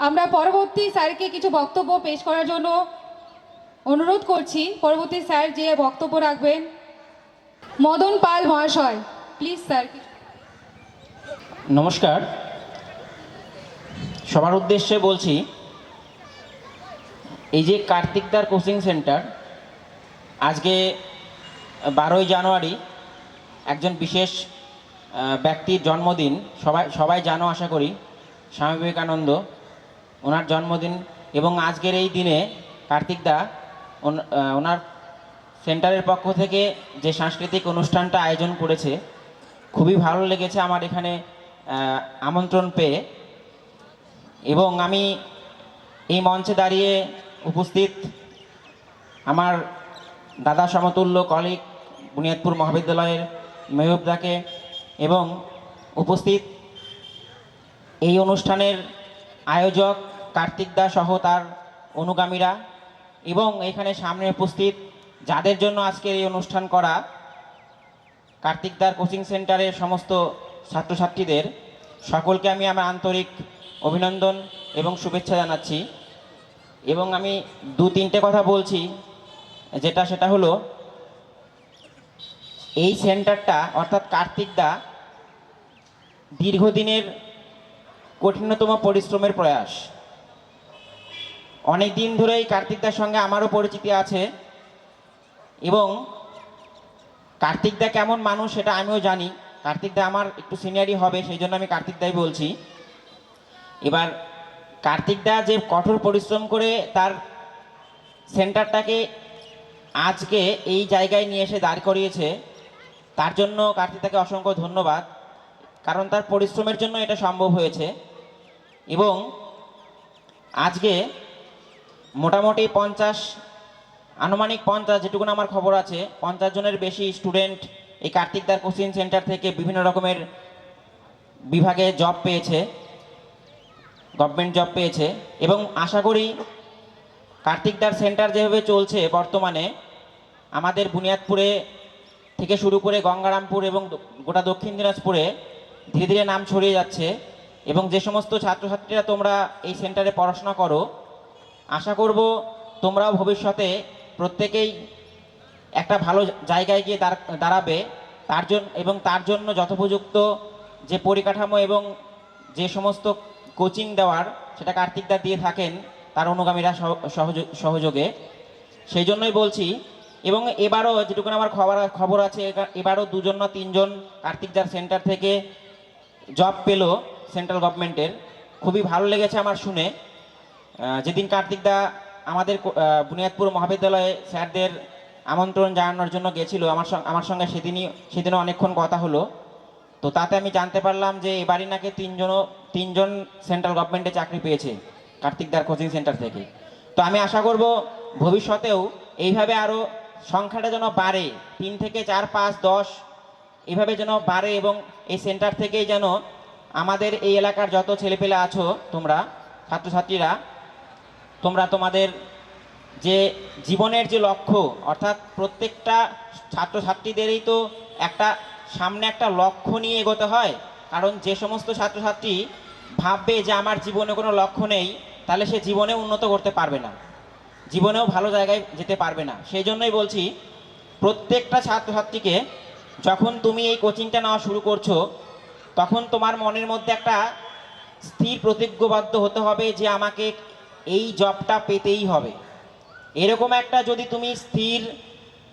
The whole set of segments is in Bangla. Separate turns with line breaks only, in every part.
আমরা পরবর্তী স্যারকে কিছু বক্তব্য পেশ করার জন্য অনুরোধ করছি। পরবর্তী স্যার যে বক্তব্য রাখবেন মদন পাল মহাশয়, প্লিজ স্যার।
নমস্কার, সবার উদ্দেশ্যে বলছি, এই যে কার্তিকদার কোচিং সেন্টার, আজকে 12ই জানুয়ারি একজন বিশেষ ব্যক্তির জন্মদিন। সবাই জানো আশা করি, স্বামী বিবেকানন্দ, ওনার জন্মদিন। এবং আজকের এই দিনে কার্তিকদা ওনার সেন্টারের পক্ষ থেকে যে সাংস্কৃতিক অনুষ্ঠানটা আয়োজন করেছে, খুবই ভালো লেগেছে আমার এখানে আমন্ত্রণ পেয়ে। এবং আমি এই মঞ্চে দাঁড়িয়ে উপস্থিত আমার দাদা সমতুল্য কলিগ বুনিয়াদপুর মহাবিদ্যালয়ের মেহবুবদাকে এবং উপস্থিত এই অনুষ্ঠানের আয়োজক কার্তিকদা সহ তার অনুগামীরা এবং এখানে সামনে উপস্থিত যাদের জন্য আজকের এই অনুষ্ঠান করা, কার্তিকদার কোচিং সেন্টারের সমস্ত ছাত্রছাত্রীদের সকলকে আমি আমার আন্তরিক অভিনন্দন এবং শুভেচ্ছা জানাচ্ছি। এবং আমি 2-3টে কথা বলছি, সেটা হলো এই সেন্টারটা অর্থাৎ কার্তিকদা দীর্ঘদিনের কঠিনতম পরিশ্রমের প্রয়াস। অনেক দিন ধরে এই কার্তিকদার সঙ্গে আমারও পরিচিতি আছে এবং কার্তিকদা কেমন মানুষ সেটা আমিও জানি। কার্তিকদা আমার একটু সিনিয়রই হবে, সেই জন্য আমি কার্তিকদাই বলছি। এবার কার্তিকদা যে কঠোর পরিশ্রম করে তার সেন্টারটাকে আজকে এই জায়গায় নিয়ে এসে দাঁড় করিয়েছে, তার জন্য কার্তিকদাকে অসংখ্য ধন্যবাদ। কারণ তার পরিশ্রমের জন্য এটা সম্ভব হয়েছে। এবং আজকে মোটামুটি আনুমানিক 50, যেটুকুন আমার খবর আছে, 50 জনের বেশি স্টুডেন্ট এই কার্তিকদার কোচিং সেন্টার থেকে বিভিন্ন রকমের বিভাগে জব পেয়েছে, গভর্নমেন্ট জব পেয়েছে। এবং আশা করি কার্তিকদার সেন্টার যেভাবে চলছে বর্তমানে, আমাদের বুনিয়াদপুরে থেকে শুরু করে গঙ্গারামপুর এবং গোটা দক্ষিণ দিনাজপুরে ধীরে ধীরে নাম ছড়িয়ে যাচ্ছে। এবং যে সমস্ত ছাত্রছাত্রীরা তোমরা এই সেন্টারে পড়াশোনা করো, আশা করব তোমরাও ভবিষ্যতে প্রত্যেকেই একটা ভালো জায়গায় গিয়ে দাঁড়াবে। তার জন্য যথোপযুক্ত যে পরিকাঠামো এবং যে সমস্ত কোচিং দেওয়ার, সেটা কার্তিকদা দিয়ে থাকেন তার অনুগামীরা সহযোগে। সেই জন্যই বলছি। এবং এবারও যেটুকুন আমার খবর আছে, এবারও 2জন না 3জন কার্তিকদার সেন্টার থেকে জব পেল সেন্ট্রাল গভর্নমেন্টের। খুবই ভালো লেগেছে আমার শুনে। যেদিন কার্তিকদা আমাদের বুনিয়াদপুর মহাবিদ্যালয়ে স্যারদের আমন্ত্রণ জানানোর জন্য গেছিল, আমার সঙ্গে সেদিনও অনেকক্ষণ কথা হলো। তো তাতে আমি জানতে পারলাম যে এবারই নাকি 3জন সেন্ট্রাল গভর্নমেন্টে চাকরি পেয়েছে কার্তিকদার কোচিং সেন্টার থেকে। তো আমি আশা করব ভবিষ্যতেও এইভাবে আরও সংখ্যাটা যেন বাড়ে, 3 থেকে 4, 5, 10 এইভাবে যেন বাড়ে। এবং এই সেন্টার থেকেই যেন আমাদের এই এলাকার যত ছেলেপেলে আছো তোমরা ছাত্রছাত্রীরা, তোমরা তোমাদের যে জীবনের যে লক্ষ্য, অর্থাৎ প্রত্যেকটা ছাত্রছাত্রীদেরই তো সামনে একটা লক্ষ্য নিয়ে এগোতে হয়। কারণ যে সমস্ত ছাত্রছাত্রী ভাববে যে আমার জীবনে কোনো লক্ষ্য নেই, তাহলে সে জীবনে উন্নত করতে পারবে না, জীবনেও ভালো জায়গায় যেতে পারবে না। সেই জন্যই বলছি, প্রত্যেকটা ছাত্রছাত্রীকে যখন তুমি এই কোচিংটা নেওয়া শুরু করছো, তখন তোমার মনের মধ্যে একটা স্থির প্রতিজ্ঞাবদ্ধ হতে হবে যে আমাকে এই জবটা পেতেই হবে। এরকম একটা যদি তুমি স্থির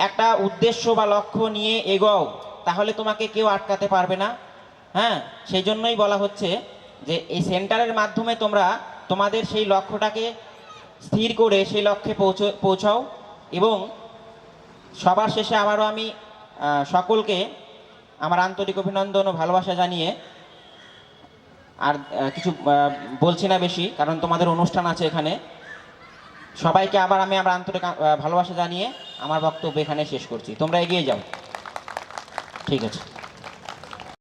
একটা উদ্দেশ্য বা লক্ষ্য নিয়ে এগোও, তাহলে তোমাকে কেউ আটকাতে পারবে না। হ্যাঁ, সেই জন্যই বলা হচ্ছে যে এই সেন্টারের মাধ্যমে তোমরা তোমাদের সেই লক্ষ্যটাকে স্থির করে সেই লক্ষ্যে পৌঁছাও। এবং সবার শেষে আবারও আমি সকলকে আমার আন্তরিক অভিনন্দন ও ভালোবাসা জানিয়ে আর কিছু বলছি না বেশি, কারণ তোমাদের অনুষ্ঠান আছে এখানে। সবাইকে আবার আমি আমার আন্তরিক ভালোবাসা জানিয়ে আমার বক্তব্য এখানে শেষ করছি। তোমরা এগিয়ে যাও। ঠিক আছে।